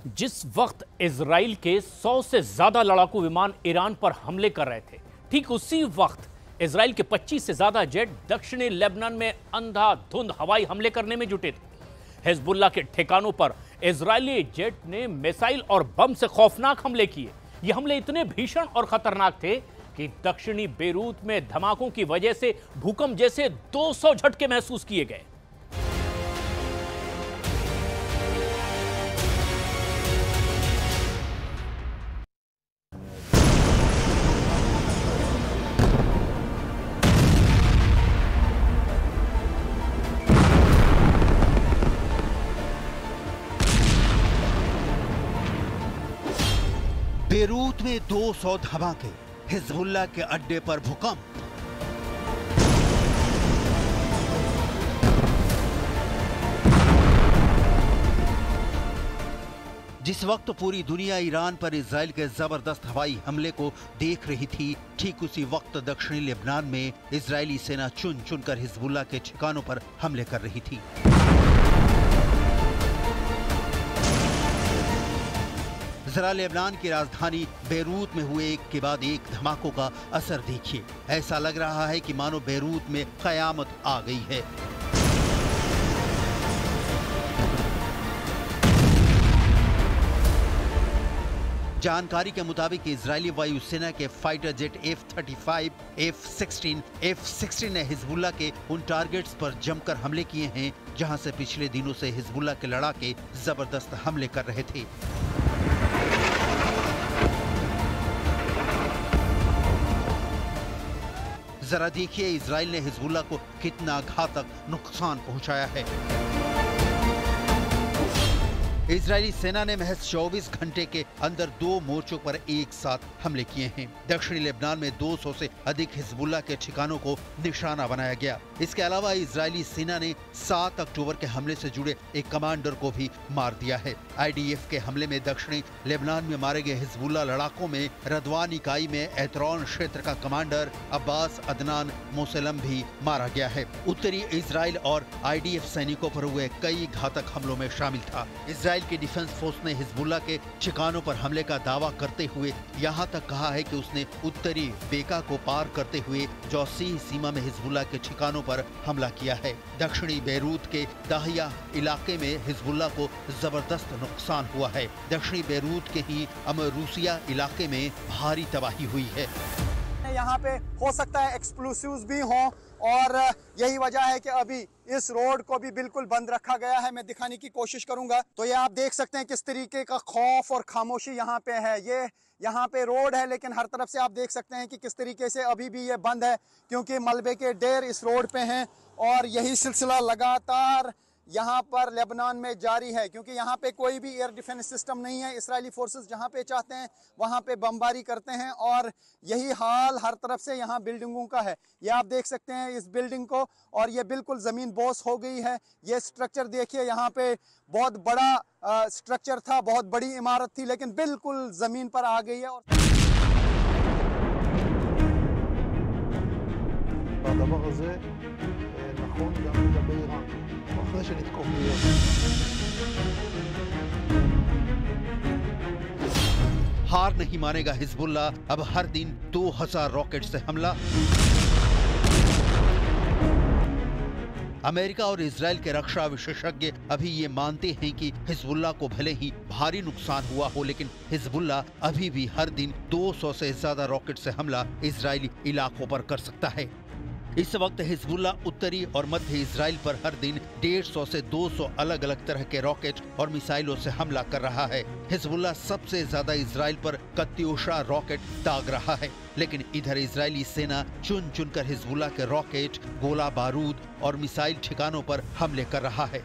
जिस वक्त इजराइल के 100 से ज्यादा लड़ाकू विमान ईरान पर हमले कर रहे थे, ठीक उसी वक्त इजराइल के 25 से ज्यादा जेट दक्षिणी लेबनान में अंधाधुंध हवाई हमले करने में जुटे थे। हिजबुल्लाह के ठिकानों पर इजरायली जेट ने मिसाइल और बम से खौफनाक हमले किए। ये हमले इतने भीषण और खतरनाक थे कि दक्षिणी बेरूत में धमाकों की वजह से भूकंप जैसे 200 झटके महसूस किए गए। बेरूत में 200 धमाके, हिजबुल्लाह के अड्डे पर भूकंप। जिस वक्त पूरी दुनिया ईरान पर इजराइल के जबरदस्त हवाई हमले को देख रही थी, ठीक उसी वक्त दक्षिणी लेबनान में इजरायली सेना चुन चुनकर हिजबुल्लाह के ठिकानों पर हमले कर रही थी। जरा लेबनान की राजधानी बेरूत में हुए एक के बाद एक धमाकों का असर देखिए। ऐसा लग रहा है कि मानो बेरूत में कयामत आ गई है। जानकारी के मुताबिक इजरायली वायुसेना के fighter jet F-35, F-16, F-16 ने हिजबुल्लाह के उन टारगेट्स पर जमकर हमले किए हैं जहां से पिछले दिनों से हिजबुल्लाह के लड़ाके जबरदस्त हमले कर रहे थे। जरा देखिए इजराइल ने हिजबुल्लाह को कितना घातक नुकसान पहुंचाया है। इजरायली सेना ने महज 24 घंटे के अंदर 2 मोर्चों पर एक साथ हमले किए हैं। दक्षिणी लेबनान में 200 से अधिक हिजबुल्लाह के ठिकानों को निशाना बनाया गया। इसके अलावा इजरायली सेना ने 7 अक्टूबर के हमले से जुड़े एक कमांडर को भी मार दिया है। IDF के हमले में दक्षिणी लेबनान में मारे गए हिजबुल्लाह लड़ाकों में रदवान इकाई में एतरौन क्षेत्र का कमांडर अब्बास अदनान मोसलम भी मारा गया है। उत्तरी इजराइल और IDF सैनिकों पर हुए कई घातक हमलों में शामिल था। इजराइल की डिफेंस फोर्स ने हिजबुल्लाह के ठिकानों पर हमले का दावा करते हुए यहां तक कहा है कि उसने उत्तरी बेका को पार करते हुए जौसी सीमा में हिजबुल्लाह के ठिकानों पर हमला किया है। दक्षिणी बेरूत के दाहिया इलाके में हिजबुल्लाह को जबरदस्त नुकसान हुआ है। दक्षिणी बेरूत के ही अमरूसिया इलाके में भारी तबाही हुई है। यहाँ पे हो सकता है एक्सप्लोसिव्स भी हों और यही वजह है कि अभी इस रोड को भी बिल्कुल बंद रखा गया है। मैं दिखाने की कोशिश करूंगा। तो ये आप देख सकते हैं किस तरीके का खौफ और खामोशी यहाँ पे है। ये यहाँ पे रोड है लेकिन हर तरफ से आप देख सकते हैं कि किस तरीके से अभी भी ये बंद है, क्योंकि मलबे के ढेर इस रोड पे हैं और यही सिलसिला लगातार यहाँ पर लेबनान में जारी है, क्योंकि यहाँ पे कोई भी एयर डिफेंस सिस्टम नहीं है। इसराइली फोर्सेस जहाँ पे चाहते हैं वहाँ पे बमबारी करते हैं और यही हाल हर तरफ से यहाँ बिल्डिंगों का है। ये आप देख सकते हैं इस बिल्डिंग को, और ये बिल्कुल ज़मीन बोस हो गई है। ये स्ट्रक्चर देखिए, यहाँ पे बहुत बड़ा स्ट्रक्चर था, बहुत बड़ी इमारत थी, लेकिन बिल्कुल ज़मीन पर आ गई है। हार नहीं मानेगा हिजबुल्लाह, अब हर दिन 2000 रॉकेट से हमला। अमेरिका और इजराइल के रक्षा विशेषज्ञ अभी ये मानते हैं कि हिजबुल्लाह को भले ही भारी नुकसान हुआ हो, लेकिन हिजबुल्लाह अभी भी हर दिन 200 से ज्यादा रॉकेट से हमला इजरायली इलाकों पर कर सकता है। इस वक्त हिजबुल्लाह उत्तरी और मध्य इजराइल पर हर दिन 150 से 200 अलग अलग तरह के रॉकेट और मिसाइलों से हमला कर रहा है। हिजबुल्लाह सबसे ज्यादा इजराइल पर कत्यूशा रॉकेट दाग रहा है, लेकिन इधर इजरायली सेना चुन चुनकर हिजबुल्लाह के रॉकेट, गोला बारूद और मिसाइल ठिकानों पर हमले कर रहा है।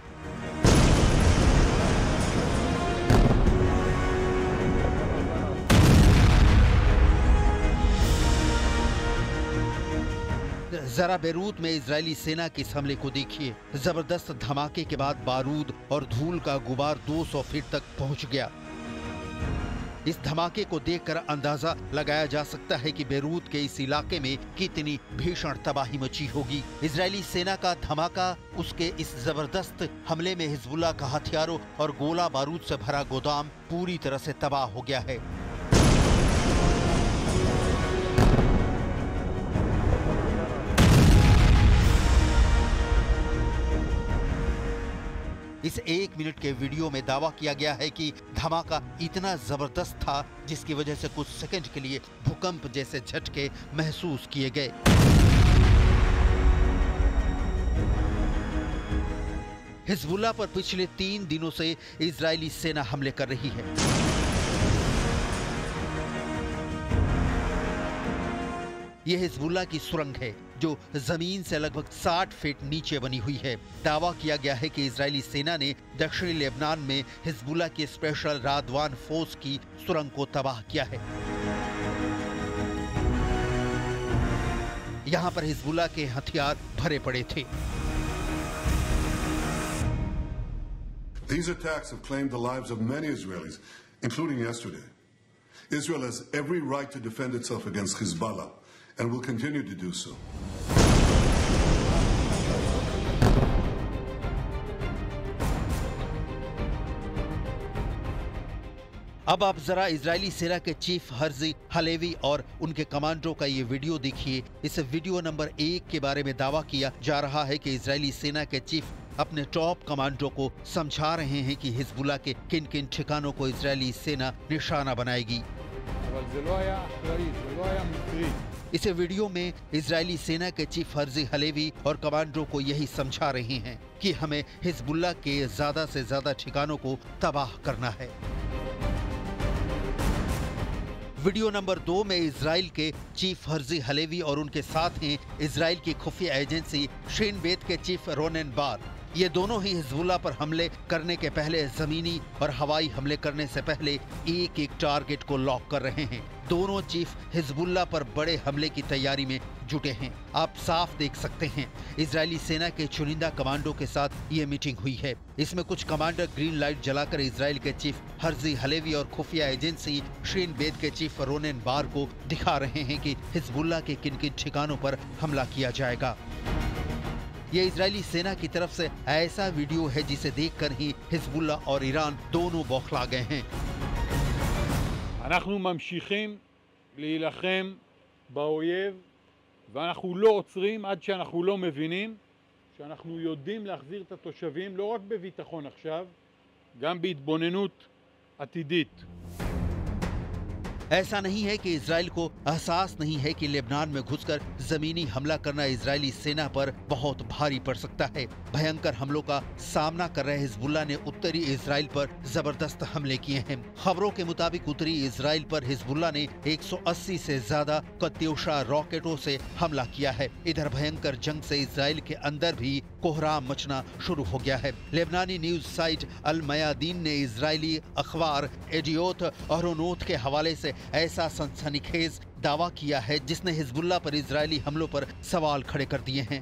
जरा बेरूत में इजरायली सेना के इस हमले को देखिए। जबरदस्त धमाके के बाद बारूद और धूल का गुबार 200 फीट तक पहुंच गया। इस धमाके को देखकर अंदाजा लगाया जा सकता है कि बेरूत के इस इलाके में कितनी भीषण तबाही मची होगी। इजरायली सेना का धमाका, उसके इस जबरदस्त हमले में हिजबुल्लाह का हथियारों और गोला बारूद से भरा गोदाम पूरी तरह से तबाह हो गया है। इस 1 मिनट के वीडियो में दावा किया गया है कि धमाका इतना जबरदस्त था जिसकी वजह से कुछ सेकंड के लिए भूकंप जैसे झटके महसूस किए गए। हिजबुल्लाह पर पिछले 3 दिनों से इजरायली सेना हमले कर रही है। यह हिजबुल्लाह की सुरंग है जो जमीन से लगभग 60 फीट नीचे बनी हुई है। दावा किया गया है कि इजरायली सेना ने दक्षिणी लेबनान में हिजबुल्लाह की स्पेशल रादवान फोर्स की सुरंग को तबाह किया है। यहां पर हिजबुल्लाह के हथियार भरे पड़े थे। These attacks have claimed the lives of many Israelis, including yesterday. Israel has every right to defend itself against Hezbollah and will continue to do so. अब आप जरा इजरायली सेना के चीफ हर्जी हलेवी और उनके कमांडो का ये video देखिए। इस वीडियो नंबर 1 के बारे में दावा किया जा रहा है कि इजरायली सेना के चीफ अपने टॉप कमांडो को समझा रहे हैं कि हिजबुल्लाह के किन किन ठिकानों को इजरायली सेना निशाना बनाएगी। इस वीडियो में इजरायली सेना के चीफ हर्जी हलेवी और कमांडो को यही समझा रहे हैं कि हमें हिजबुल्लाह के ज्यादा से ज्यादा ठिकानों को तबाह करना है। वीडियो नंबर 2 में इजराइल के चीफ हर्जी हलेवी और उनके साथ हैं इजराइल की खुफिया एजेंसी शीन बेत के चीफ रोनेन बार। ये दोनों ही हिजबुल्लाह पर हमले करने के पहले जमीनी और हवाई हमले करने से पहले एक एक टारगेट को लॉक कर रहे हैं। दोनों चीफ हिजबुल्लाह पर बड़े हमले की तैयारी में जुटे हैं। आप साफ देख सकते हैं इजरायली सेना के चुनिंदा कमांडो के साथ ये मीटिंग हुई है। इसमें कुछ कमांडर ग्रीन लाइट जलाकर इजराइल के चीफ हर्जी हलेवी और खुफिया एजेंसी शीन बेत के चीफ रोनेन बार को दिखा रहे हैं कि हिजबुल्लाह के किन किन ठिकानों पर हमला किया जाएगा। ये इजरायली सेना की तरफ से ऐसा वीडियो है जिसे देखकर ही हिजबुल्लाह और ईरान दोनों बौखला गए हैं। אנחנו ממשיכים להילחם באויב ואנחנו לא עוצרים עד שאנחנו לא מבינים שאנחנו יודעים להחזיר את התושבים לא רק בביטחון עכשיו, גם בהתבוננות עתידית. ऐसा नहीं है कि इजराइल को एहसास नहीं है कि लेबनान में घुसकर जमीनी हमला करना इजरायली सेना पर बहुत भारी पड़ सकता है। भयंकर हमलों का सामना कर रहे हिजबुल्लाह ने उत्तरी इजराइल पर जबरदस्त हमले किए हैं। खबरों के मुताबिक उत्तरी इजराइल पर हिजबुल्लाह ने 180 से ज्यादा कत्यूशा रॉकेटों से हमला किया है। इधर भयंकर जंग से इजराइल के अंदर भी कोहराम मचना शुरू हो गया है। लेबनानी न्यूज साइट अल मयादीन ने इजरायली अखबार एडियोत अहरोनोत के हवाले से ऐसा सनसनीखेज दावा किया है जिसने हिजबुल्लाह पर इजरायली हमलों पर सवाल खड़े कर दिए हैं।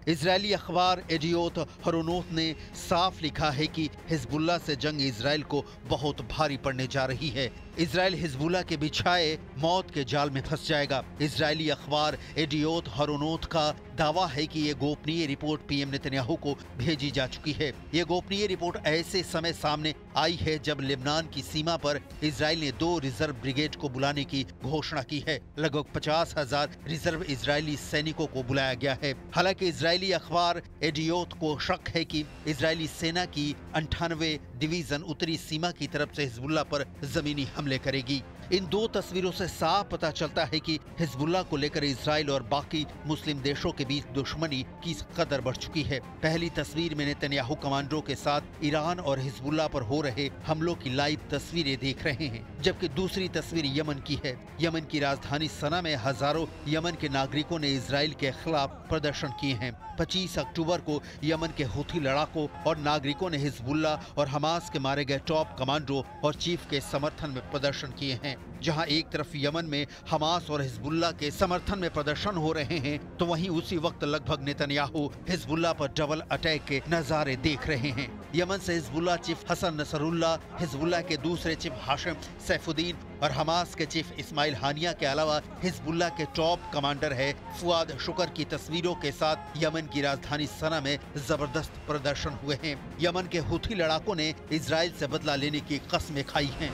इजरायली अखबार एडियोत हरोनोत ने साफ लिखा है कि हिजबुल्लाह से जंग इजराइल को बहुत भारी पड़ने जा रही है। इजराइल हिजबुल्लाह के बिछाए मौत के जाल में फंस जाएगा। इजरायली अखबार एडियोत हरोनोत का दावा है कि ये गोपनीय रिपोर्ट पीएम नेतन्याहू को भेजी जा चुकी है। ये गोपनीय रिपोर्ट ऐसे समय सामने आई है जब लेबनान की सीमा पर इजराइल ने 2 रिजर्व ब्रिगेड को बुलाने की घोषणा की है। लगभग 50,000 रिजर्व इजरायली सैनिकों को बुलाया गया है। हालांकि इजरायली अखबार एडियोत को शक है कि इजरायली सेना की 98 डिवीजन उत्तरी सीमा की तरफ से हिजबुल्लाह पर जमीनी हमले करेगी। इन 2 तस्वीरों से साफ पता चलता है कि हिजबुल्लाह को लेकर इजराइल और बाकी मुस्लिम देशों के बीच दुश्मनी किस कदर बढ़ चुकी है। पहली तस्वीर में नेतन्याहू कमांडरों के साथ ईरान और हिजबुल्लाह पर हो रहे हमलों की लाइव तस्वीरें देख रहे हैं, जबकि दूसरी तस्वीर यमन की है। यमन की राजधानी सना में हजारों यमन के नागरिकों ने इजराइल के खिलाफ प्रदर्शन किए हैं। 25 अक्टूबर को यमन के हुथी लड़ाकों और नागरिकों ने हिजबुल्लाह और हमास के मारे गए टॉप कमांडो और चीफ के समर्थन में प्रदर्शन किए हैं। जहां एक तरफ यमन में हमास और हिजबुल्लाह के समर्थन में प्रदर्शन हो रहे हैं, तो वहीं उसी वक्त लगभग नेतन्याहू हिजबुल्लाह पर डबल अटैक के नजारे देख रहे हैं। यमन से Hezbollah chief Hassan Nasrallah, Hezbollah के दूसरे चीफ हाशिम सैफुद्दीन और हमास के चीफ इस्माइल हानिया के अलावा हिजबुल्लाह के टॉप कमांडर है फुआद शुक्र की तस्वीरों के साथ यमन की राजधानी सना में जबरदस्त प्रदर्शन हुए हैं। यमन के हुथी लड़ाकों ने इजराइल से बदला लेने की कसमें खाई हैं।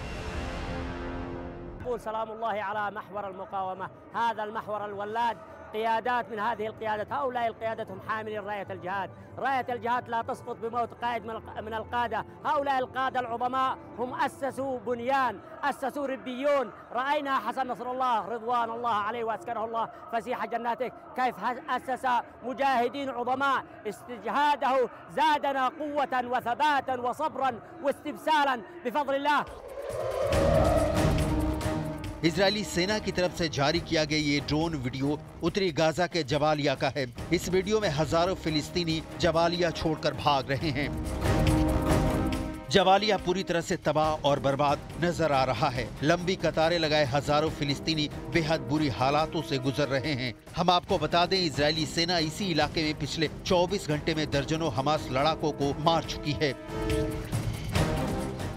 सलामुल्लाहि अला महवर अल-मुकावमा, हाज़ा अल-महवर अल-वल्लाद, क़ियादात मिन हाज़िही अल-क़ियादत, हाउलाई अल-क़ियादत हुम हामिली रायत अल-जिहाद, रायत अल-जिहाद ला तस्क़ुत बिमौत क़ाइद मिन अल-क़ादा, हाउलाई अल-क़ादा अल-उज़मा हुम अस्ससू बुनियान, अस्ससू रिब्बियून, रअयना हसन नसरुल्लाह रिज़वानुल्लाह अलैहि व अस्कनहुल्लाह फ़सीह जन्नातिह, कैफ़ अस्सस मुजाहिदीन उज़मा, इस्तिजहादहु ज़ादना क़ुव्वतन व थबातन व सब्रन व इस्तिबसालन बिफ़ज़लिल्लाह। इजरायली सेना की तरफ से जारी किया गया ये ड्रोन वीडियो उत्तरी गाजा के जबालिया का है। इस वीडियो में हजारों फिलिस्तीनी जबालिया छोड़कर भाग रहे हैं। जबालिया पूरी तरह से तबाह और बर्बाद नजर आ रहा है। लंबी कतारें लगाए हजारों फिलिस्तीनी बेहद बुरी हालातों से गुजर रहे हैं। हम आपको बता दें, इजरायली सेना इसी इलाके में पिछले 24 घंटे में दर्जनों हमास लड़ाकों को मार चुकी है।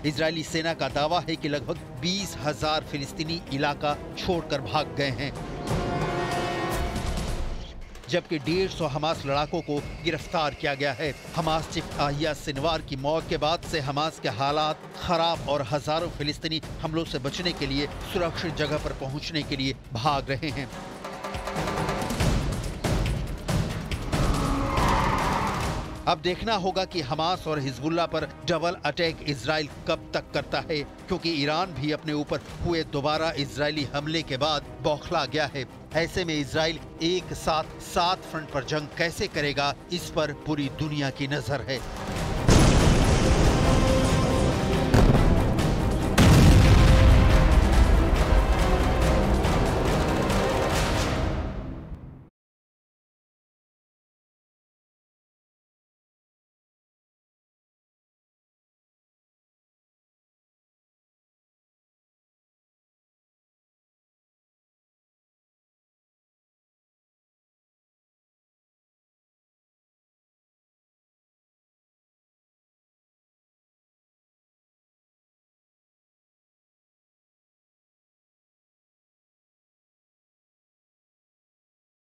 इजरायली सेना का दावा है कि लगभग 20,000 फिलिस्तीनी इलाका छोड़कर भाग गए हैं, जबकि 150 हमास लड़ाकों को गिरफ्तार किया गया है। हमास चीफ याह्या सिनवार की मौत के बाद से हमास के हालात खराब और हजारों फिलिस्तीनी हमलों से बचने के लिए सुरक्षित जगह पर पहुंचने के लिए भाग रहे हैं। अब देखना होगा कि हमास और हिजबुल्लाह पर डबल अटैक इजराइल कब तक करता है, क्योंकि ईरान भी अपने ऊपर हुए दोबारा इजरायली हमले के बाद बौखला गया है। ऐसे में इजराइल एक साथ 7 फ्रंट पर जंग कैसे करेगा, इस पर पूरी दुनिया की नजर है।